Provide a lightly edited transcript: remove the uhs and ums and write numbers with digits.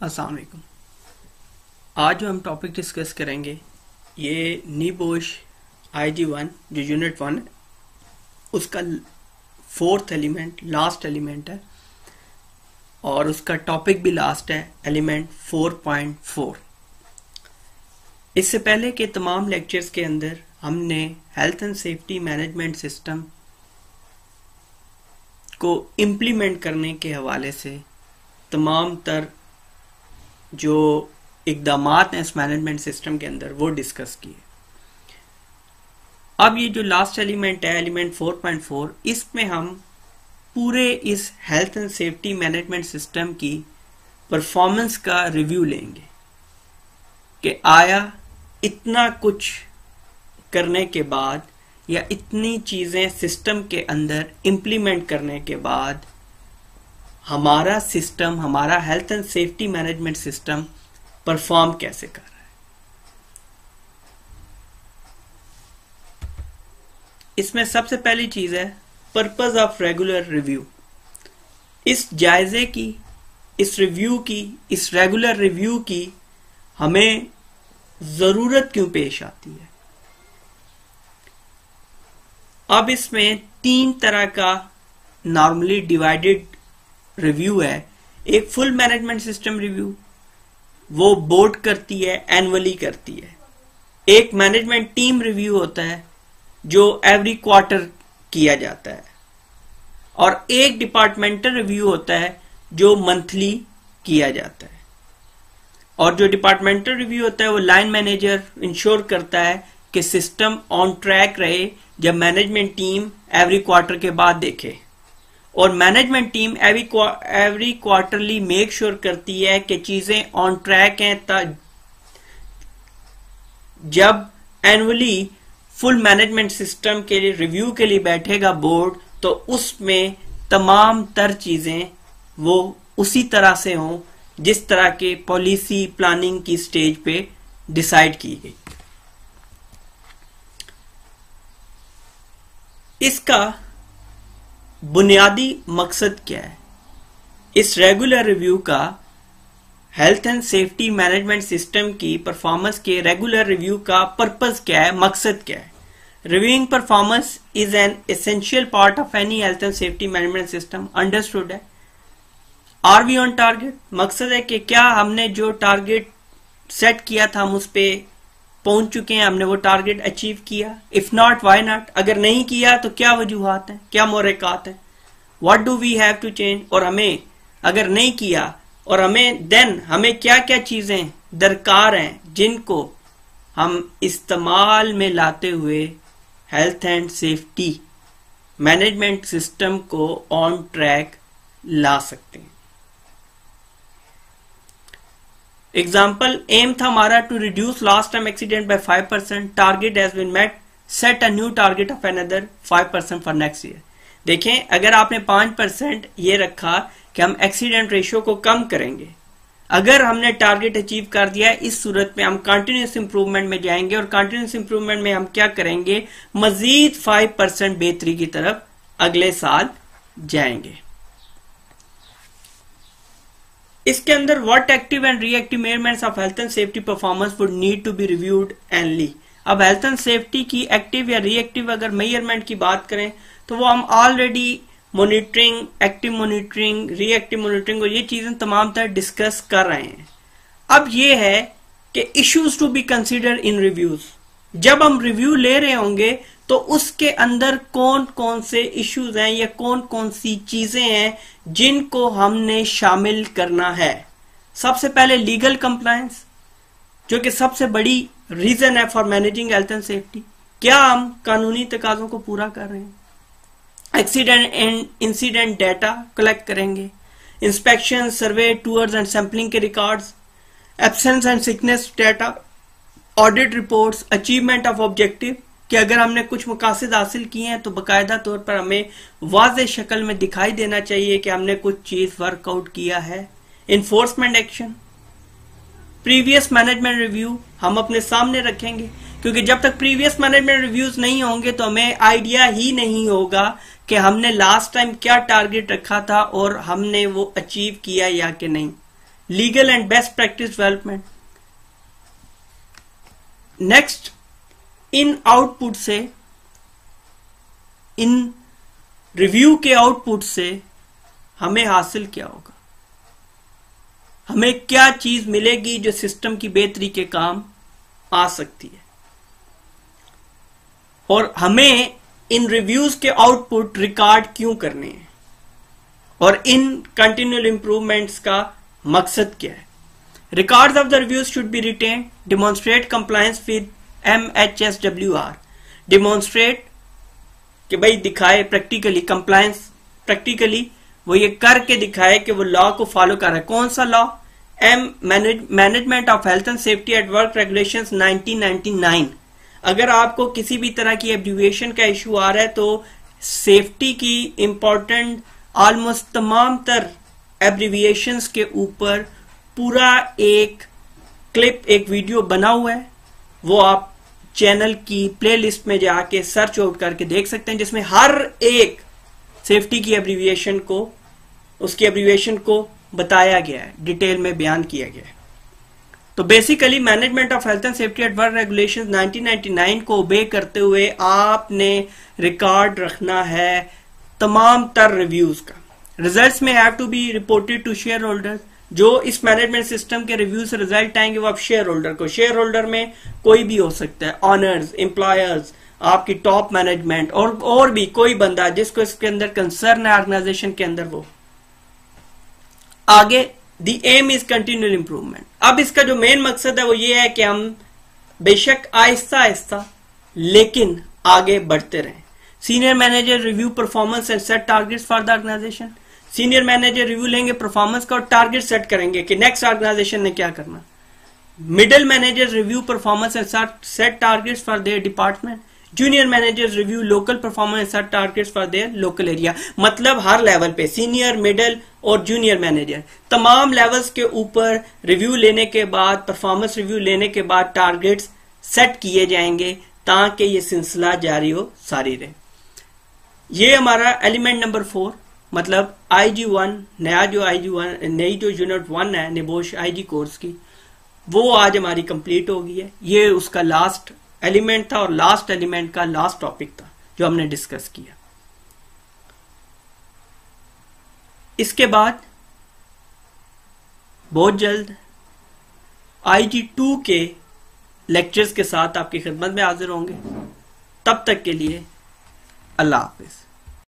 अस्सलाम वालेकुम। आज जो हम टॉपिक डिस्कस करेंगे ये नीबोश IG1 जो यूनिट 1 है उसका फोर्थ एलिमेंट लास्ट एलिमेंट है और उसका टॉपिक भी लास्ट है एलिमेंट 4.4। इससे पहले के तमाम लेक्चर्स के अंदर हमने health and safety management system को इम्प्लीमेंट करने के हवाले से तमाम तर जो इक़दामात हैं इस मैनेजमेंट सिस्टम के अंदर वो डिस्कस किए। अब ये जो लास्ट एलिमेंट है एलिमेंट 4.4, इसमें हम पूरे इस health and safety management system की परफॉर्मेंस का रिव्यू लेंगे कि आया इतना कुछ करने के बाद या इतनी चीजें सिस्टम के अंदर इम्प्लीमेंट करने के बाद हमारा सिस्टम, हमारा health and safety management system perform कैसे कर रहा है। इसमें सबसे पहली चीज है पर्पस ऑफ रेगुलर रिव्यू। इस जायजे की, इस रिव्यू की, इस रेगुलर रिव्यू की हमें जरूरत क्यों पेश आती है। अब इसमें 3 तरह का नॉर्मली डिवाइडेड रिव्यू है। एक फुल मैनेजमेंट सिस्टम रिव्यू, वो बोर्ड करती है, एनुअली करती है। एक मैनेजमेंट टीम रिव्यू होता है जो एवरी क्वार्टर किया जाता है और एक डिपार्टमेंटल रिव्यू होता है जो मंथली किया जाता है। और जो डिपार्टमेंटल रिव्यू होता है वो लाइन मैनेजर इंश्योर करता है कि सिस्टम ऑन ट्रैक रहे जब मैनेजमेंट टीम एवरी क्वार्टर के बाद देखे। और management team every quarterly make sure करती है कि चीजें ऑन ट्रैक हैं। जब एनुअली फुल मैनेजमेंट सिस्टम के लिए रिव्यू के लिए बैठेगा बोर्ड, तो उसमें तमाम तर चीजें वो उसी तरह से हों जिस तरह के पॉलिसी प्लानिंग की स्टेज पे डिसाइड की गई। इसका बुनियादी मकसद क्या है? इस रेगुलर रिव्यू का health and safety management system की परफॉर्मेंस के रेगुलर रिव्यू का पर्पस क्या है, मकसद क्या है? Reviewing performance is an essential part of any health and safety management system. Understood है। Are we on target? मकसद है कि क्या हमने जो टारगेट सेट किया था हम उस पे पहुंच चुके हैं, हमने वो टारगेट अचीव किया। If not why not? अगर नहीं किया तो क्या वजूहात है, क्या मोहरकात है, what do we have to change. और हमें अगर नहीं किया और हमें क्या क्या चीजें दरकार हैं जिनको हम इस्तेमाल में लाते हुए health and safety management system को ऑन ट्रैक ला सकते हैं। एग्जाम्पल, एम था हमारा to reduce last time accident by 5%, target has been met, set a new target of another 5% for next year. देखें, अगर आपने 5% ये रखा कि हम एक्सीडेंट रेशियो को कम करेंगे, अगर हमने टारगेट अचीव कर दिया, इस सूरत में हम कंटिन्यूस इंप्रूवमेंट में जाएंगे और कंटिन्यूस इंप्रूवमेंट में हम क्या करेंगे, मजीद 5% बेहतरी की तरफ अगले साल जाएंगे। इसके अंदर what active and reactive measurements of health and safety performance would need to be reviewed annually. अब हेल्थ एंड सेफ्टी की एक्टिव या रिएक्टिव अगर मेजरमेंट की बात करें तो वो हम already monitoring, active monitoring, reactive monitoring और ये चीजें तमाम तरह डिस्कस कर रहे हैं। अब ये है कि issues to be consider in reviews. जब हम रिव्यू ले रहे होंगे तो उसके अंदर कौन कौन से इश्यूज हैं या कौन कौन सी चीजें हैं जिनको हमने शामिल करना है। सबसे पहले लीगल कंप्लायंस, जो कि सबसे बड़ी रीजन है for managing health and safety. क्या हम कानूनी तकाजों को पूरा कर रहे हैं? Accident and incident data collect करेंगे। Inspection, survey, tours and sampling के records, absence and sickness data, audit reports, achievement of objective कि अगर हमने कुछ मकासद हासिल किए हैं तो बाकायदा तौर पर हमें वाज़ेह शक्ल में दिखाई देना चाहिए कि हमने कुछ चीज वर्कआउट किया है। Enforcement action, previous management review हम अपने सामने रखेंगे, क्योंकि जब तक प्रीवियस मैनेजमेंट रिव्यूज नहीं होंगे तो हमें आइडिया ही नहीं होगा कि हमने लास्ट टाइम क्या टारगेट रखा था और हमने वो अचीव किया या कि नहीं। Legal and best practice development. Next, in output से, इन रिव्यू के आउटपुट से हमें हासिल क्या होगा, हमें क्या चीज मिलेगी जो सिस्टम की बेहतरी के काम आ सकती है, और हमें इन रिव्यूज के आउटपुट रिकॉर्ड क्यों करने हैं, और इन कंटिन्यूअल इंप्रूवमेंट्स का मकसद क्या है। Records of the reviews should be retained, demonstrate compliance with MHSWR, demonstrate कि भाई दिखाए प्रैक्टिकली कंप्लायंस, प्रैक्टिकली वो ये करके दिखाए कि वो लॉ को फॉलो कर रहा है। कौन सा law? Management of health and safety at work regulations 1999। अगर आपको किसी भी तरह की एब्रिविएशन का इशू आ रहा है तो सेफ्टी की इंपॉर्टेंट ऑलमोस्ट तमाम तर एब्रिविएशंस के ऊपर पूरा एक क्लिप, एक वीडियो बना हुआ है, वो आप चैनल की प्लेलिस्ट में जाके सर्च आउट करके देख सकते हैं, जिसमें हर एक सेफ्टी की एब्रिविएशन को, उसकी एब्रिविएशन को बताया गया है, डिटेल में बयान किया गया है। तो basically management of health and safety at work regulations 1999 को ओबे करते हुए आपने रिकॉर्ड रखना है तमाम तर रिव्यूज का। रिजल्ट्स में have to be reported to shareholders. जो इस मैनेजमेंट सिस्टम के रिव्यू से रिजल्ट आएंगे वो आप शेयर होल्डर को, शेयर होल्डर में कोई भी हो सकता है, ऑनर्स, एम्प्लॉयर्स, आपकी टॉप मैनेजमेंट और भी कोई बंदा जिसको इसके अंदर कंसर्न है ऑर्गेनाइजेशन के अंदर, वो आगे। The aim is continual improvement. अब इसका जो मेन मकसद है वो ये है कि हम बेशक आहिस्ता आहिस्ता लेकिन आगे बढ़ते रहें। Senior manager review performance and set targets for the organisation. Senior manager review लेंगे परफॉर्मेंस का और टारगेट सेट करेंगे कि नेक्स्ट ऑर्गेनाइजेशन ने क्या करना। Middle manager review performance and set targets for their department. Junior managers review local performance and set targets for their local area. मतलब हर level पे सीनियर, मिडिल और जूनियर मैनेजर तमाम levels के ऊपर रिव्यू लेने के बाद, परफॉर्मेंस रिव्यू लेने के बाद टारगेट्स सेट किए जाएंगे ताकि ये सिलसिला जारी हो सारी रहे। ये हमारा एलिमेंट नंबर 4, मतलब IG1, नई जो यूनिट 1 है निबोश IG कोर्स की, वो आज हमारी कंप्लीट हो गई है। ये उसका लास्ट एलिमेंट था और लास्ट एलिमेंट का लास्ट टॉपिक था जो हमने डिस्कस किया। इसके बाद बहुत जल्द IG2 के लेक्चर्स के साथ आपकी खिदमत में हाजिर होंगे। तब तक के लिए अल्लाह हाफिज।